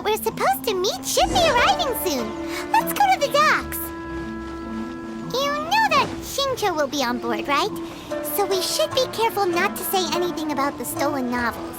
we're supposed to meet should be arriving soon. Let's go to the docks. You know that Shincho will be on board, right? So we should be careful not to say anything about the stolen novels.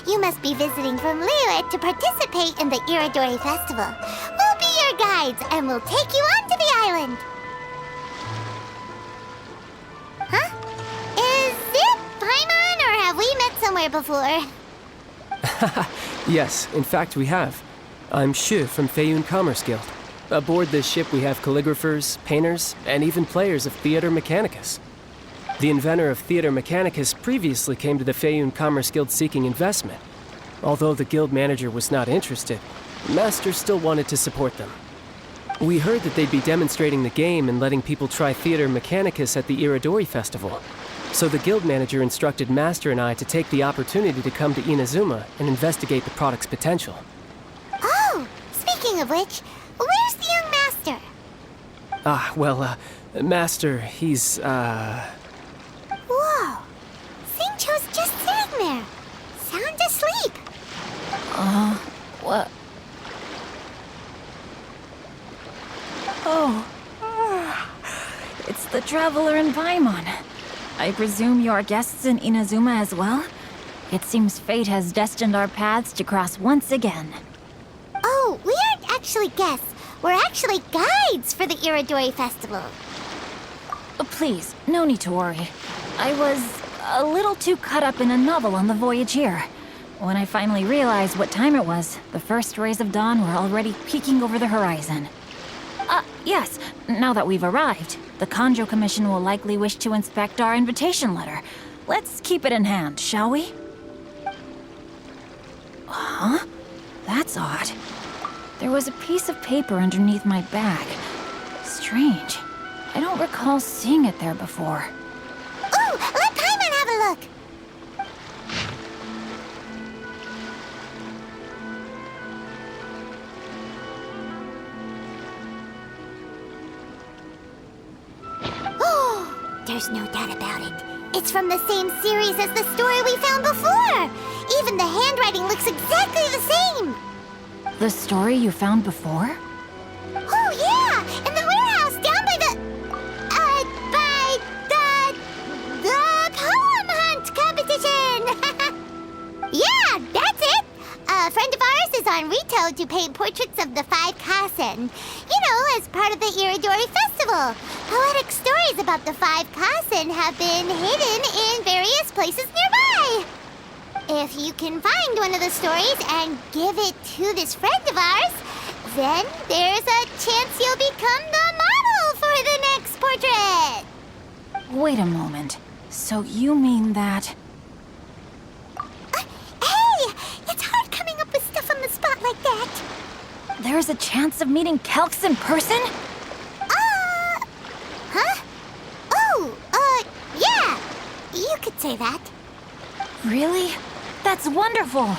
You must be visiting from Liyue to participate in the Iridori Festival. We'll be your guides, and we'll take you onto the island. Huh? Is it Paimon, or have we met somewhere before? Yes, in fact we have. I'm Shu from Feiyun Commerce Guild. Aboard this ship we have calligraphers, painters, and even players of Theater Mechanicus. The inventor of Theater Mechanicus previously came to the Feiyun Commerce Guild seeking investment. Although the guild manager was not interested, Master still wanted to support them. We heard that they'd be demonstrating the game and letting people try Theater Mechanicus at the Iridori Festival. So the guild manager instructed Master and I to take the opportunity to come to Inazuma and investigate the product's potential. Oh, speaking of which, where's the young master? Master, he's, Whoa! Singcho's just sitting there, sound asleep. What? Oh, it's the Traveler in Paimon. I presume you are guests in Inazuma as well? It seems fate has destined our paths to cross once again. Oh, we aren't actually guests. We're actually guides for the Iridori Festival. Please, no need to worry. I was a little too caught up in a novel on the voyage here. When I finally realized what time it was, the first rays of dawn were already peeking over the horizon. Yes, now that we've arrived, the Kanjo Commission will likely wish to inspect our invitation letter. Let's keep it in hand, shall we? Huh? That's odd. There was a piece of paper underneath my bag. Strange. I don't recall seeing it there before. Ooh, let Paimon have a look! Oh, there's no doubt about it. It's from the same series as the story we found before! Even the handwriting looks exactly the same! The story you found before? Oh, yeah! In the warehouse down by the poem hunt competition! Yeah, that's it! A friend of ours is on Rito to paint portraits of the 5 Kasen. You know, as part of the Iridori Festival. Poetic stories about the 5 Kasen have been hidden in various places nearby. If you can find one of the stories and give it to this friend of ours, then there's a chance you'll become the model for the next portrait! Wait a moment. So you mean that... Hey! It's hard coming up with stuff on the spot like that! There's a chance of meeting Calx in person? Huh? Oh, yeah! You could say that. Really? That's wonderful!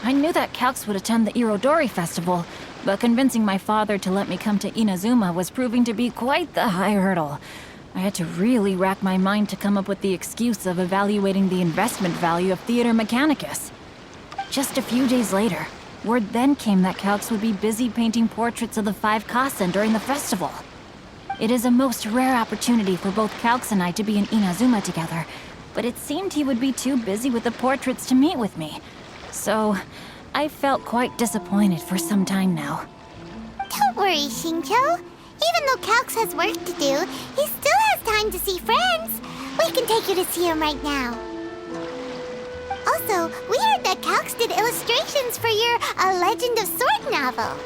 I knew that Calx would attend the Irodori Festival, but convincing my father to let me come to Inazuma was proving to be quite the high hurdle. I had to really rack my mind to come up with the excuse of evaluating the investment value of Theater Mechanicus. Just a few days later, word then came that Calx would be busy painting portraits of the 5 Kasen during the festival. It is a most rare opportunity for both Calx and I to be in Inazuma together, but it seemed he would be too busy with the portraits to meet with me. So, I felt quite disappointed for some time now. Don't worry, Shincho. Even though Calx has work to do, he still has time to see friends. We can take you to see him right now. Also, we heard that Calx did illustrations for your A Legend of Sword novel.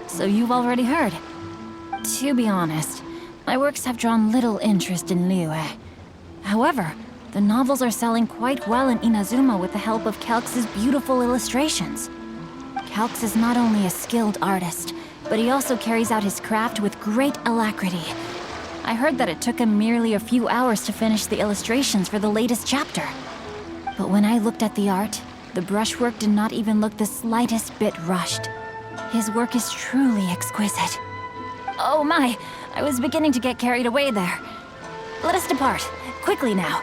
So you've already heard. To be honest, my works have drawn little interest in Liyue. However, The novels are selling quite well in Inazuma with the help of Calx's beautiful illustrations. Calx is not only a skilled artist, but he also carries out his craft with great alacrity. I heard that it took him merely a few hours to finish the illustrations for the latest chapter. But when I looked at the art, the brushwork did not even look the slightest bit rushed. His work is truly exquisite. Oh my, I was beginning to get carried away there. Let us depart, quickly now.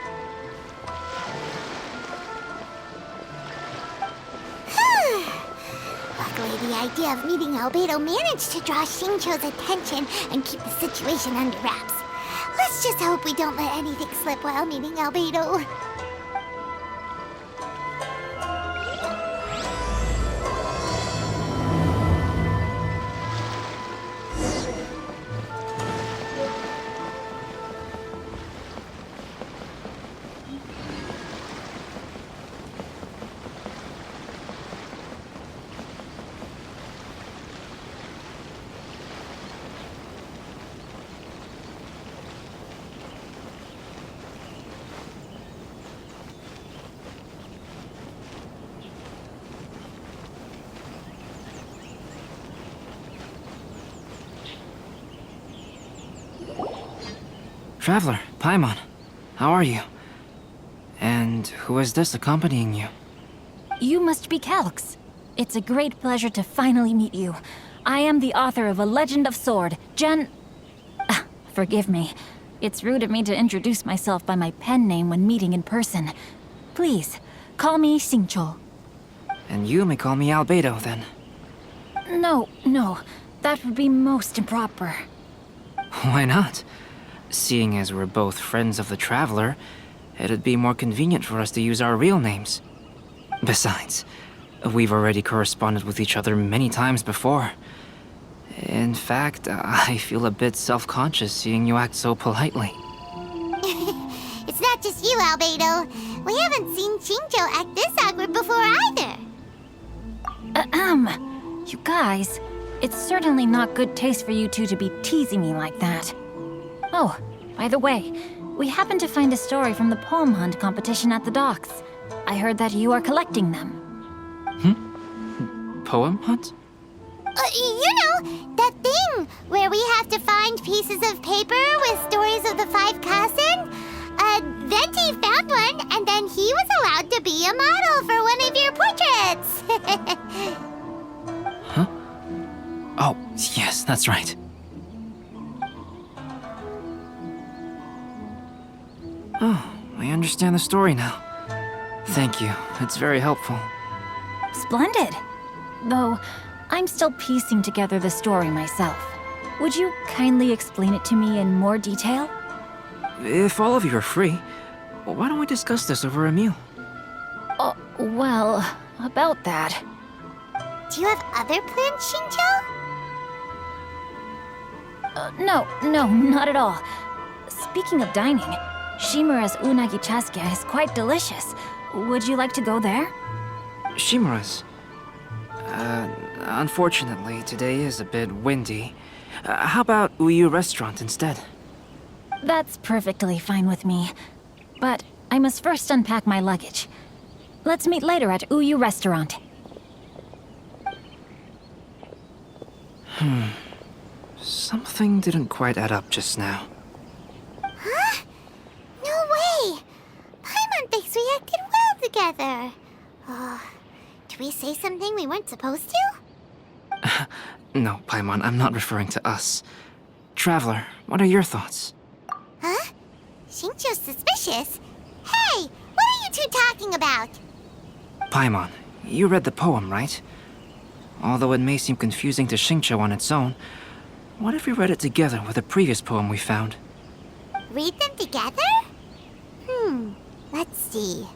Luckily, the idea of meeting Albedo managed to draw Xingqiu's attention and keep the situation under wraps. Let's just hope we don't let anything slip while meeting Albedo. Traveler, Paimon, how are you? And who is this accompanying you? You must be Calx. It's a great pleasure to finally meet you. I am the author of A Legend of Sword, Forgive me. It's rude of me to introduce myself by my pen name when meeting in person. Please, call me Xingqiu. And you may call me Albedo, then. No, that would be most improper. Why not? Seeing as we're both friends of the Traveler, it'd be more convenient for us to use our real names. Besides, we've already corresponded with each other many times before. In fact, I feel a bit self-conscious seeing you act so politely. It's not just you, Albedo. We haven't seen Xingqiu act this awkward before either. You guys, it's certainly not good taste for you two to be teasing me like that. Oh, by the way, we happened to find a story from the poem hunt competition at the docks. I heard that you are collecting them. Poem hunt? That thing where we have to find pieces of paper with stories of the 5 Kassen. Venti found one, and then he was allowed to be a model for one of your portraits. Huh? Oh, yes, that's right. Oh, I understand the story now. Thank you, it's very helpful. Splendid. Though, I'm still piecing together the story myself. Would you kindly explain it to me in more detail? If all of you are free, why don't we discuss this over a meal? Well, about that. Do you have other plans, Xingqiu? No, not at all. Speaking of dining, Shimura's unagi chasuke is quite delicious. Would you like to go there? Shimura's. Unfortunately, today is a bit windy. How about Uyu Restaurant instead? That's perfectly fine with me. But I must first unpack my luggage. Let's meet later at Uyu Restaurant. Something didn't quite add up just now. Huh? No way! Paimon thinks we acted well together. Did we say something we weren't supposed to? No, Paimon, I'm not referring to us. Traveler, what are your thoughts? Huh? Xingqiu's suspicious? Hey, what are you two talking about? Paimon, you read the poem, right? Although it may seem confusing to Xingqiu on its own, what if we read it together with a previous poem we found? Read them together? Let's see.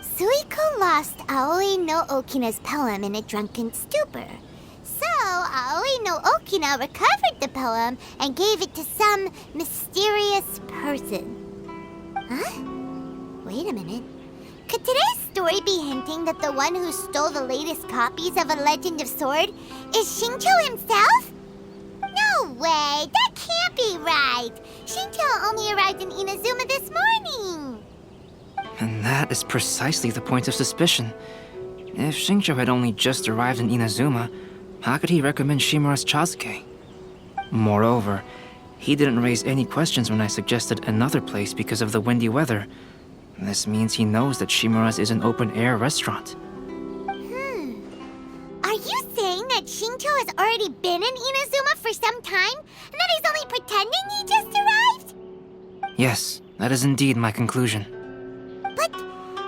Suiko lost Aoi no Okina's poem in a drunken stupor. So, Aoi no Okina recovered the poem and gave it to some mysterious person. Huh? Wait a minute. Could today's story be hinting that the one who stole the latest copies of A Legend of Sword is Xingqiu himself? No way! That can't be right! Xingqiu only arrived in Inazuma this morning! And that is precisely the point of suspicion. If Xingqiu had only just arrived in Inazuma, how could he recommend Shimura's Chazuke? Moreover, he didn't raise any questions when I suggested another place because of the windy weather. This means he knows that Shimura's is an open-air restaurant. Are you saying that Xingqiu has already been in Inazuma for some time, and that he's only pretending he just arrived? Yes, that is indeed my conclusion. But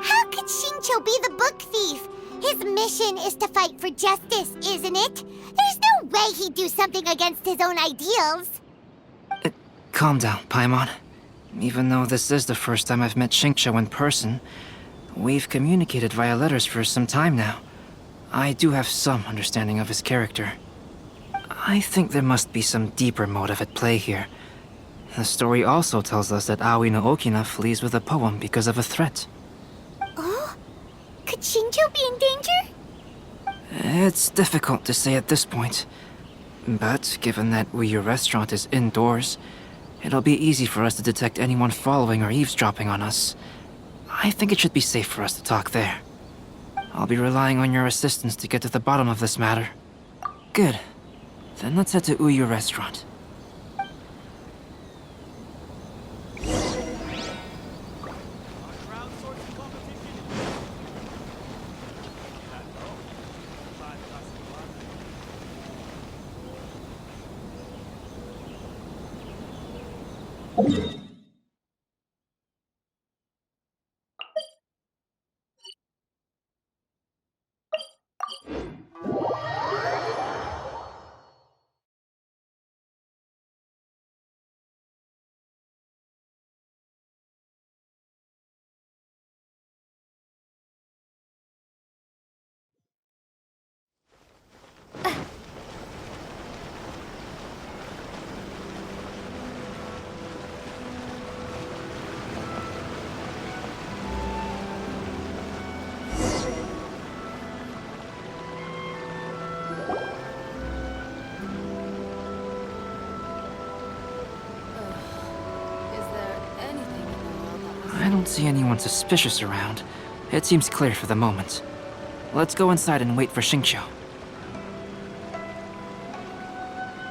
how could Xingqiu be the book thief? His mission is to fight for justice, isn't it? There's no way he'd do something against his own ideals. Calm down, Paimon. Even though this is the first time I've met Xingqiu in person, we've communicated via letters for some time now. I do have some understanding of his character. I think there must be some deeper motive at play here. The story also tells us that Aoi no Okina flees with a poem because of a threat. Oh? Could Xingqiu be in danger? It's difficult to say at this point. But given that Uyu Restaurant is indoors, it'll be easy for us to detect anyone following or eavesdropping on us. I think it should be safe for us to talk there. I'll be relying on your assistance to get to the bottom of this matter. Good. Then let's head to Uyu Restaurant. I don't see anyone suspicious around. It seems clear for the moment. Let's go inside and wait for Xingqiu.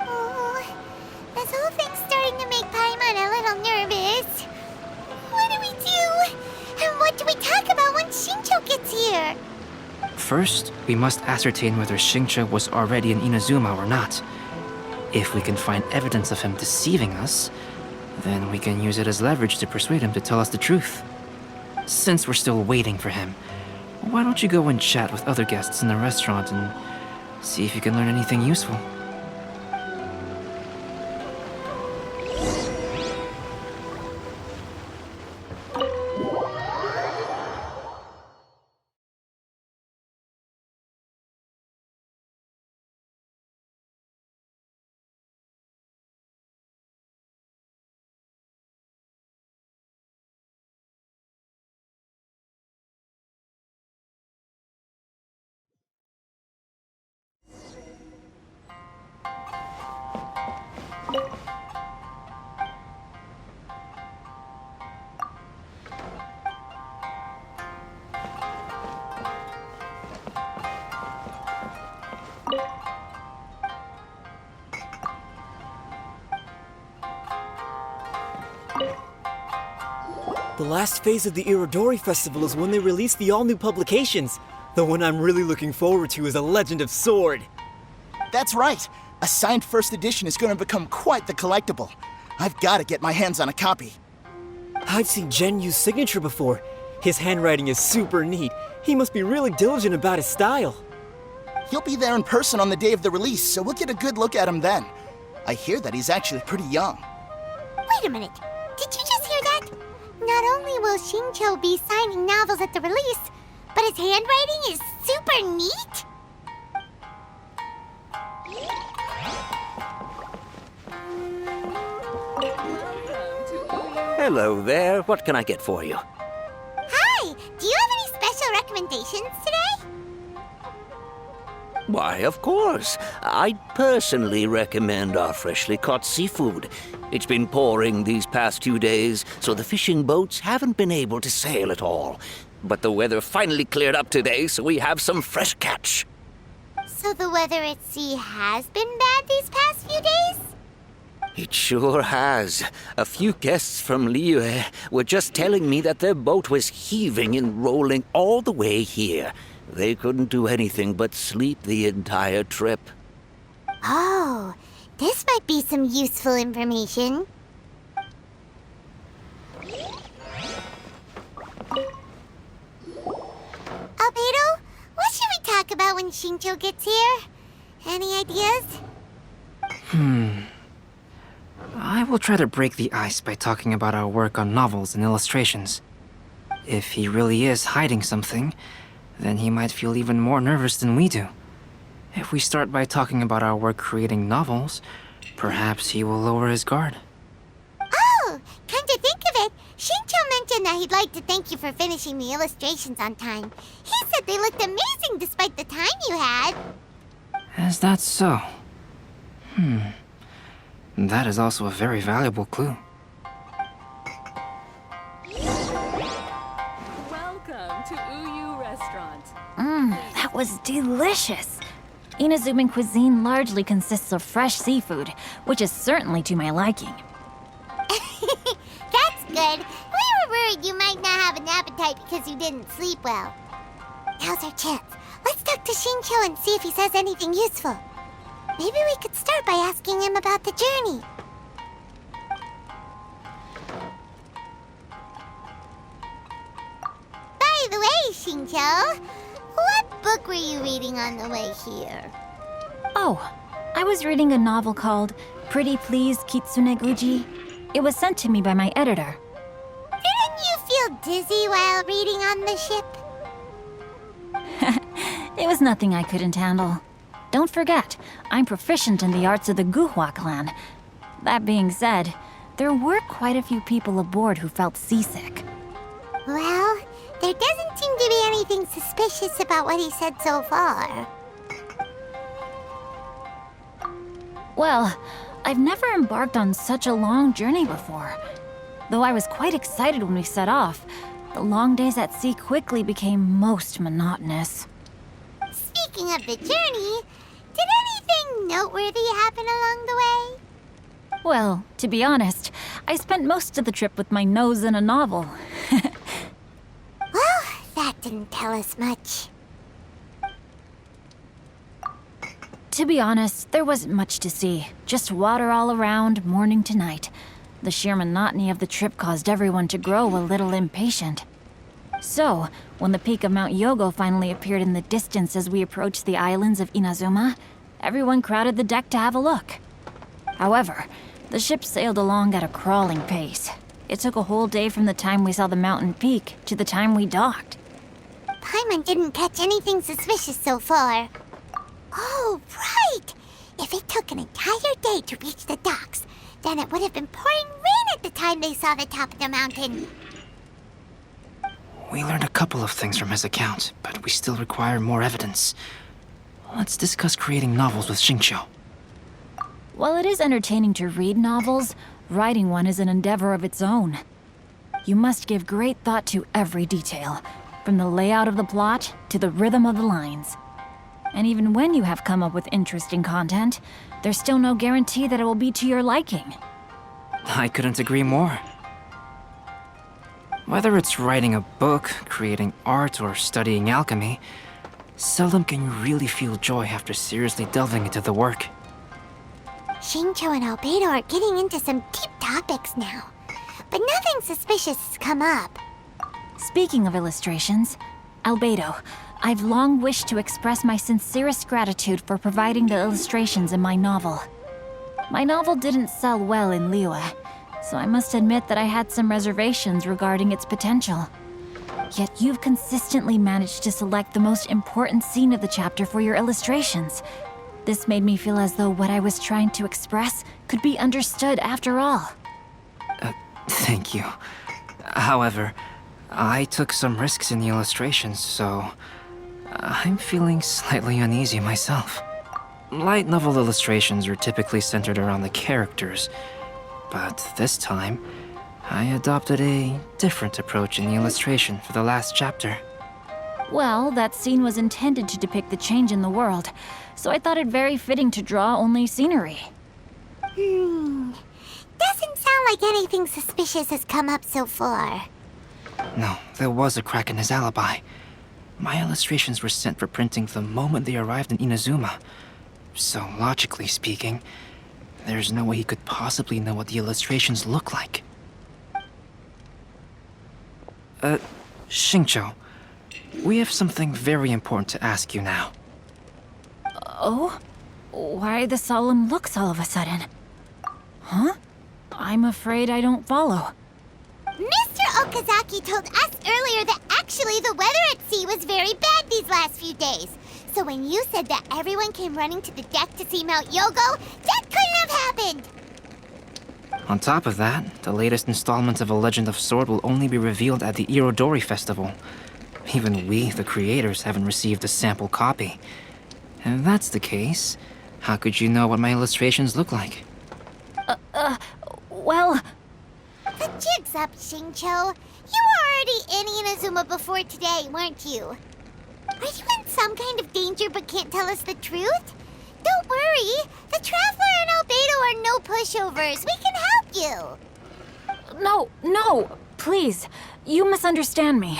Oh, this whole thing's starting to make Paimon a little nervous. What do we do? And what do we talk about when Xingqiu gets here? First, we must ascertain whether Xingqiu was already in Inazuma or not. If we can find evidence of him deceiving us, then we can use it as leverage to persuade him to tell us the truth. Since we're still waiting for him, why don't you go and chat with other guests in the restaurant and see if you can learn anything useful? The last phase of the Irodori Festival is when they release the all-new publications. The one I'm really looking forward to is A Legend of Sword. That's right. A signed first edition is going to become quite the collectible. I've got to get my hands on a copy. I've seen Genyu's signature before. His handwriting is super neat. He must be really diligent about his style. He'll be there in person on the day of the release, so we'll get a good look at him then. I hear that he's actually pretty young. Wait a minute. Did you just hear that? Not only will Xingqiu be signing novels at the release, but his handwriting is super neat? Hello there. What can I get for you? Hi! Do you have any special recommendations today? Why, of course. I'd personally recommend our freshly caught seafood. It's been pouring these past 2 days, so the fishing boats haven't been able to sail at all. But the weather finally cleared up today, so we have some fresh catch. So the weather at sea has been bad these past few days? It sure has. A few guests from Liyue were just telling me that their boat was heaving and rolling all the way here. They couldn't do anything but sleep the entire trip. Oh, this might be some useful information. Albedo, what should we talk about when Shincho gets here? Any ideas? I will try to break the ice by talking about our work on novels and illustrations. If he really is hiding something, then he might feel even more nervous than we do. If we start by talking about our work creating novels, perhaps he will lower his guard. Oh, come to think of it, Shincho mentioned that he'd like to thank you for finishing the illustrations on time. He said they looked amazing despite the time you had. Is that so? That is also a very valuable clue. Welcome to Uyu Restaurant. That was delicious. Inazuman cuisine largely consists of fresh seafood, which is certainly to my liking. That's good. We were worried you might not have an appetite because you didn't sleep well. Now's our chance. Let's talk to Shincho and see if he says anything useful. Maybe we could start by asking him about the journey. By the way, Shincho, what book were you reading on the way here? Oh, I was reading a novel called Pretty Please Kitsune Guji. It was sent to me by my editor. Didn't you feel dizzy while reading on the ship? It was nothing I couldn't handle. Don't forget, I'm proficient in the arts of the Guhua clan. That being said, there were quite a few people aboard who felt seasick. Well, there doesn't seem to be anything suspicious about what he said so far. Well, I've never embarked on such a long journey before. Though I was quite excited when we set off, the long days at sea quickly became most monotonous. Speaking of the journey, did anything noteworthy happen along the way? Well, to be honest, I spent most of the trip with my nose in a novel. Well, that didn't tell us much. To be honest, there wasn't much to see. Just water all around, morning to night. The sheer monotony of the trip caused everyone to grow a little impatient. So, when the peak of Mount Yogo finally appeared in the distance as we approached the islands of Inazuma, everyone crowded the deck to have a look. However, the ship sailed along at a crawling pace. It took a whole day from the time we saw the mountain peak to the time we docked. Paimon didn't catch anything suspicious so far. Oh, right! If it took an entire day to reach the docks, then it would have been pouring rain at the time they saw the top of the mountain. We learned a couple of things from his account, but we still require more evidence. Let's discuss creating novels with Shincho. While it is entertaining to read novels, writing one is an endeavor of its own. You must give great thought to every detail, from the layout of the plot to the rhythm of the lines. And even when you have come up with interesting content, there's still no guarantee that it will be to your liking. I couldn't agree more. Whether it's writing a book, creating art, or studying alchemy, seldom can you really feel joy after seriously delving into the work. Shincho and Albedo are getting into some deep topics now, but nothing suspicious has come up. Speaking of illustrations, Albedo, I've long wished to express my sincerest gratitude for providing the illustrations in my novel. My novel didn't sell well in Liyue, so I must admit that I had some reservations regarding its potential. Yet you've consistently managed to select the most important scene of the chapter for your illustrations. This made me feel as though what I was trying to express could be understood after all. Thank you. However, I took some risks in the illustrations, so I'm feeling slightly uneasy myself. Light novel illustrations are typically centered around the characters, but this time, I adopted a different approach in the illustration for the last chapter. Well, that scene was intended to depict the change in the world, so I thought it very fitting to draw only scenery. Doesn't sound like anything suspicious has come up so far. No, there was a crack in his alibi. My illustrations were sent for printing the moment they arrived in Inazuma. So, logically speaking, there's no way he could possibly know what the illustrations look like. Xingqiu, we have something very important to ask you now. Oh? Why the solemn looks all of a sudden? Huh? I'm afraid I don't follow. Mr. Okazaki told us earlier that actually the weather at sea was very bad these last few days. So when you said that everyone came running to the deck to see Mount Yogo, that couldn't have happened! On top of that, the latest installment of A Legend of Sword will only be revealed at the Irodori Festival. Even we, the creators, haven't received a sample copy. And if that's the case, how could you know what my illustrations look like? Well, The jig's up, Xingqiu. You were already in Inazuma before today, weren't you? Are you in some kind of danger but can't tell us the truth? Don't worry. The Traveler and Albedo are no pushovers. We can help you. no, please, you misunderstand me.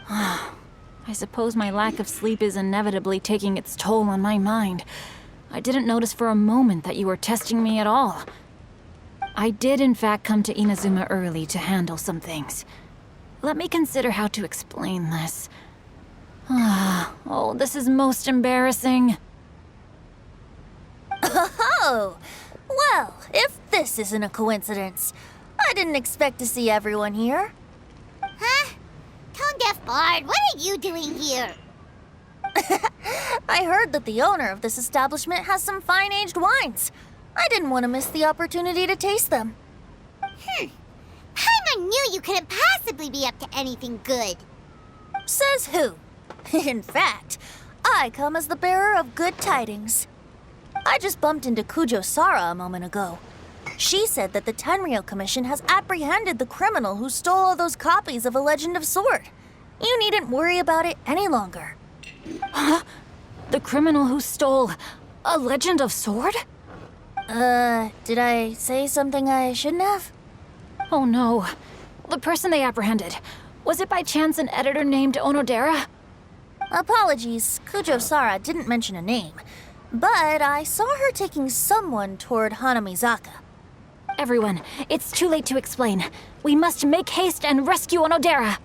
I suppose my lack of sleep is inevitably taking its toll on my mind. I didn't notice for a moment that you were testing me at all. I did in fact come to Inazuma early to handle some things. Let me consider how to explain this. Oh, this is most embarrassing. Oh, well, if this isn't a coincidence, I didn't expect to see everyone here. Huh? Tone-deaf Bard, what are you doing here? I heard that the owner of this establishment has some fine-aged wines. I didn't want to miss the opportunity to taste them. Paimon knew you couldn't possibly be up to anything good. Says who? In fact, I come as the bearer of good tidings. I just bumped into Kujo Sara a moment ago. She said that the Tenryou Commission has apprehended the criminal who stole all those copies of A Legend of Sword. You needn't worry about it any longer. The criminal who stole A Legend of Sword? Did I say something I shouldn't have? Oh no. The person they apprehended. Was it by chance an editor named Onodera? Apologies, Kujo Sara didn't mention a name. But I saw her taking someone toward Hanamizaka. Everyone, it's too late to explain. We must make haste and rescue Onodera.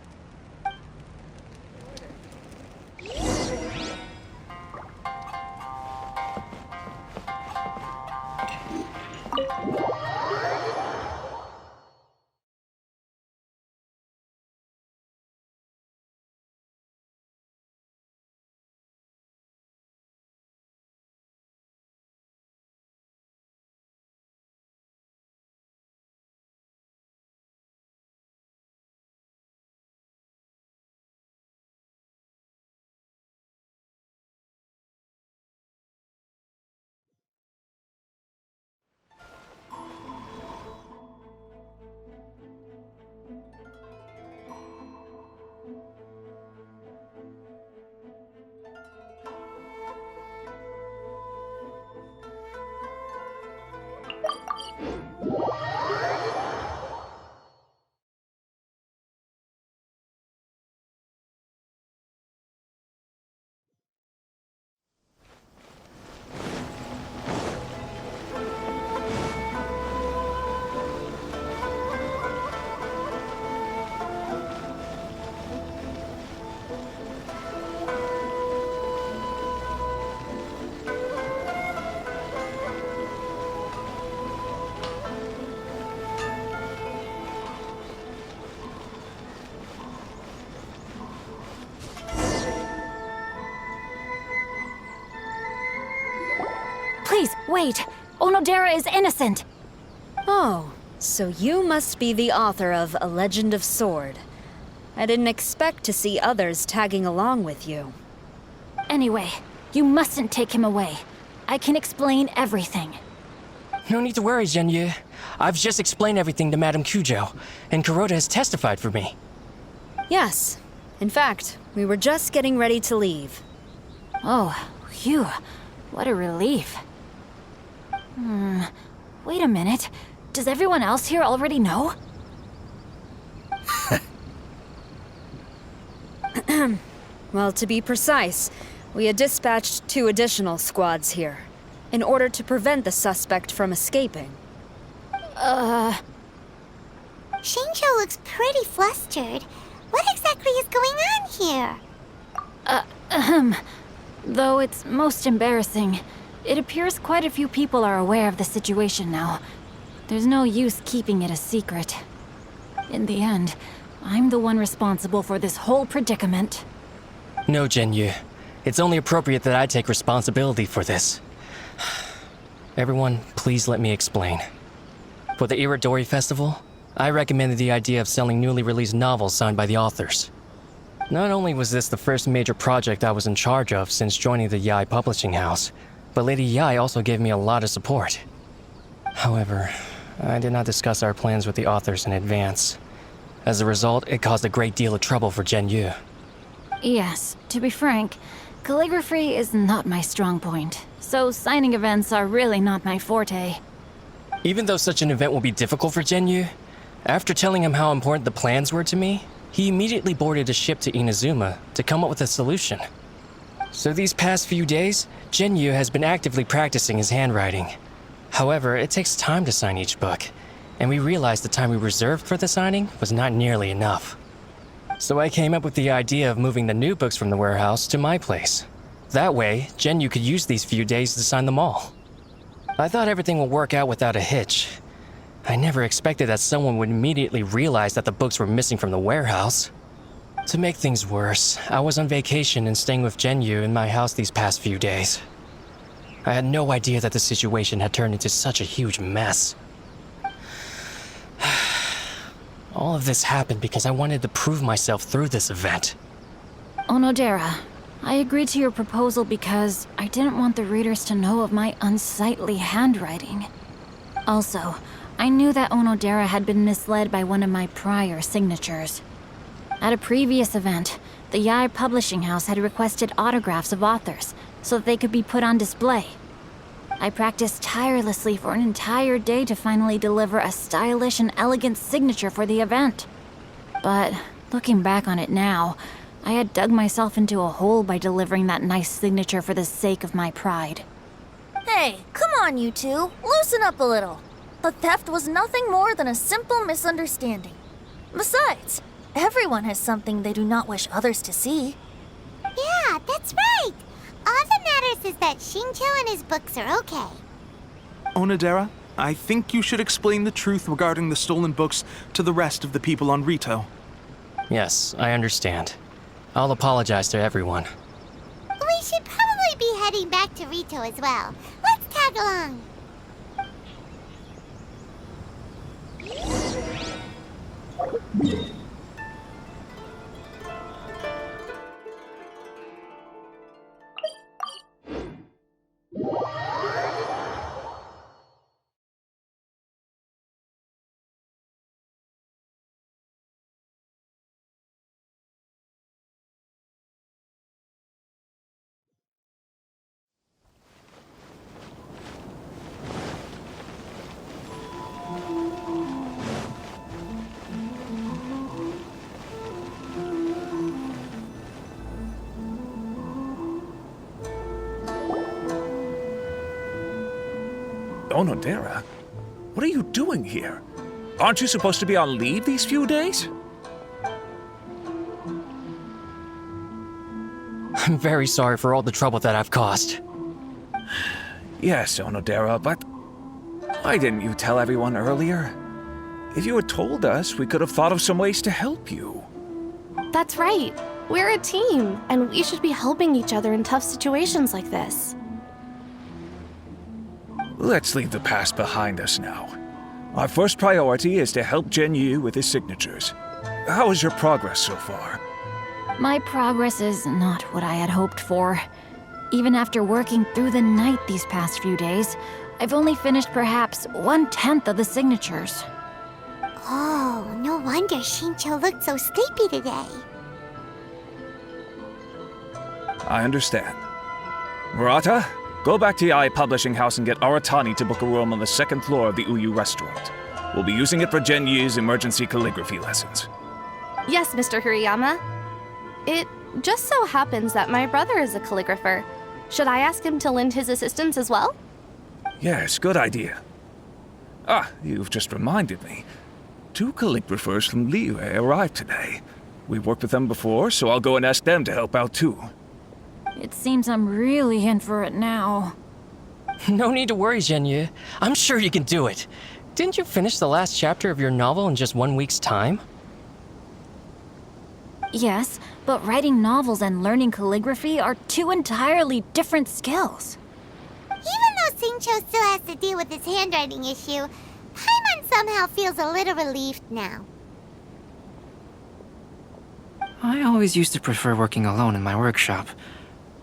Please, wait. Onodera is innocent. Oh, so you must be the author of A Legend of Sword. I didn't expect to see others tagging along with you. Anyway, you mustn't take him away. I can explain everything. No need to worry, Genyu. I've just explained everything to Madame Kujo, and Kuroda has testified for me. Yes. In fact, we were just getting ready to leave. Oh, phew. What a relief. Wait a minute. Does everyone else here already know? Well, to be precise, we had dispatched 2 additional squads here, in order to prevent the suspect from escaping. Shinjo looks pretty flustered. What exactly is going on here? Though it's most embarrassing, it appears quite a few people are aware of the situation now. There's no use keeping it a secret. In the end, I'm the one responsible for this whole predicament. No, Genyu. It's only appropriate that I take responsibility for this. Everyone, please let me explain. For the Irodori Festival, I recommended the idea of selling newly released novels signed by the authors. Not only was this the first major project I was in charge of since joining the Yai publishing house, but Lady Yai also gave me a lot of support. However, I did not discuss our plans with the authors in advance. As a result, it caused a great deal of trouble for Genyu. Yes, to be frank, calligraphy is not my strong point, so signing events are really not my forte. Even though such an event will be difficult for Genyu, after telling him how important the plans were to me, he immediately boarded a ship to Inazuma to come up with a solution. So these past few days, Genyu has been actively practicing his handwriting. However, it takes time to sign each book, and we realized the time we reserved for the signing was not nearly enough. So I came up with the idea of moving the new books from the warehouse to my place. That way, Genyu could use these few days to sign them all. I thought everything would work out without a hitch. I never expected that someone would immediately realize that the books were missing from the warehouse. To make things worse, I was on vacation and staying with Genyu in my house these past few days. I had no idea that the situation had turned into such a huge mess. All of this happened because I wanted to prove myself through this event. Onodera, I agreed to your proposal because I didn't want the readers to know of my unsightly handwriting. Also, I knew that Onodera had been misled by one of my prior signatures. At a previous event, the Yai publishing house had requested autographs of authors so that they could be put on display. I practiced tirelessly for an entire day to finally deliver a stylish and elegant signature for the event. But looking back on it now, I had dug myself into a hole by delivering that nice signature for the sake of my pride. Hey, come on, you two. Loosen up a little. The theft was nothing more than a simple misunderstanding. Besides, everyone has something they do not wish others to see. Yeah, that's right. All that matters is that Shinjo and his books are okay. Onodera, I think you should explain the truth regarding the stolen books to the rest of the people on Rito. Yes, I understand. I'll apologize to everyone. We should probably be heading back to Rito as well. Let's tag along. Onodera? What are you doing here? Aren't you supposed to be on leave these few days? I'm very sorry for all the trouble that I've caused. Yes, Onodera, but why didn't you tell everyone earlier? If you had told us, we could have thought of some ways to help you. That's right. We're a team, and we should be helping each other in tough situations like this. Let's leave the past behind us now. Our first priority is to help Genyu with his signatures. How is your progress so far? My progress is not what I had hoped for. Even after working through the night these past few days, I've only finished perhaps 1/10 of the signatures. Oh, no wonder Shincho looked so sleepy today. I understand. Murata, go back to Yae Publishing House and get Aratani to book a room on the second floor of the Uyu restaurant. We'll be using it for Genyu's emergency calligraphy lessons. Yes, Mr. Hirayama. It just so happens that my brother is a calligrapher. Should I ask him to lend his assistance as well? Yes, good idea. Ah, you've just reminded me. 2 calligraphers from Liyue arrived today. We've worked with them before, so I'll go and ask them to help out too. It seems I'm really in for it now. No need to worry, Genyu. I'm sure you can do it. Didn't you finish the last chapter of your novel in just 1 week's time? Yes, but writing novels and learning calligraphy are 2 entirely different skills. Even though Shincho still has to deal with his handwriting issue, Paimon somehow feels a little relieved now. I always used to prefer working alone in my workshop,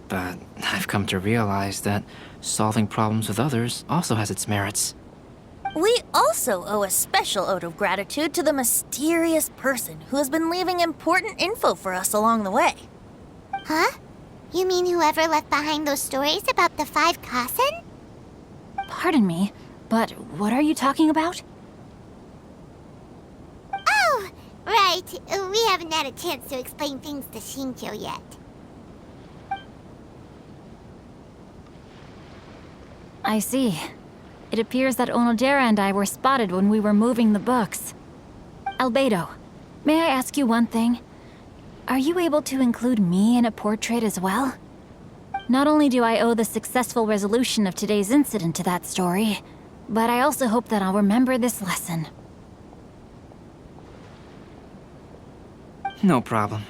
but I've come to realize that solving problems with others also has its merits. We also owe a special ode of gratitude to the mysterious person who has been leaving important info for us along the way. Huh? You mean whoever left behind those stories about the 5 Kasen? Pardon me, but what are you talking about? Oh, right. We haven't had a chance to explain things to Shincho yet. I see. It appears that Onodera and I were spotted when we were moving the books. Albedo, may I ask you one thing? Are you able to include me in a portrait as well? Not only do I owe the successful resolution of today's incident to that story, but I also hope that I'll remember this lesson. No problem.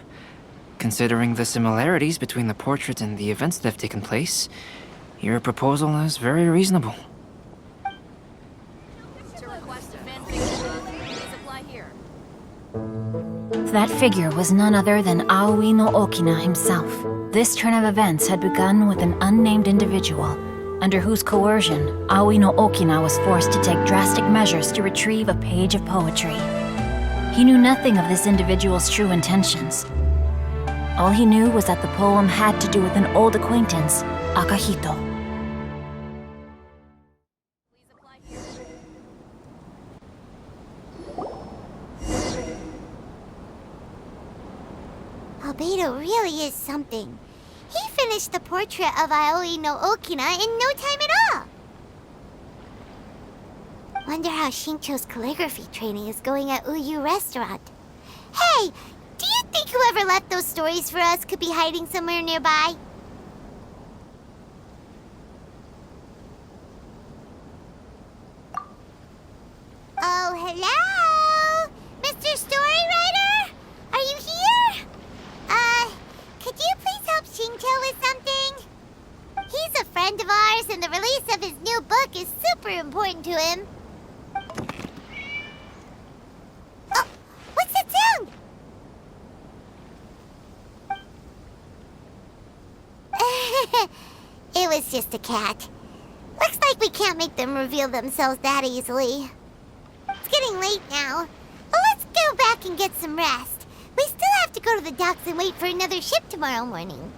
Considering the similarities between the portrait and the events that have taken place, your proposal is very reasonable. That figure was none other than Aoi no Okina himself. This turn of events had begun with an unnamed individual, under whose coercion, Aoi no Okina was forced to take drastic measures to retrieve a page of poetry. He knew nothing of this individual's true intentions. All he knew was that the poem had to do with an old acquaintance, Akahito. Albedo really is something. He finished the portrait of Aoi no Okina in no time at all. Wonder how Shincho's calligraphy training is going at Uyu Restaurant. Hey, do you think whoever left those stories for us could be hiding somewhere nearby? Oh, hello? Mr. Storywriter? Are you here? Could you please help Shincho with something? He's a friend of ours, and the release of his new book is super important to him. Oh, what's that sound? It was just a cat. Looks like we can't make them reveal themselves that easily. It's getting late now. Well, let's go back and get some rest. We still have to go to the docks and wait for another ship tomorrow morning.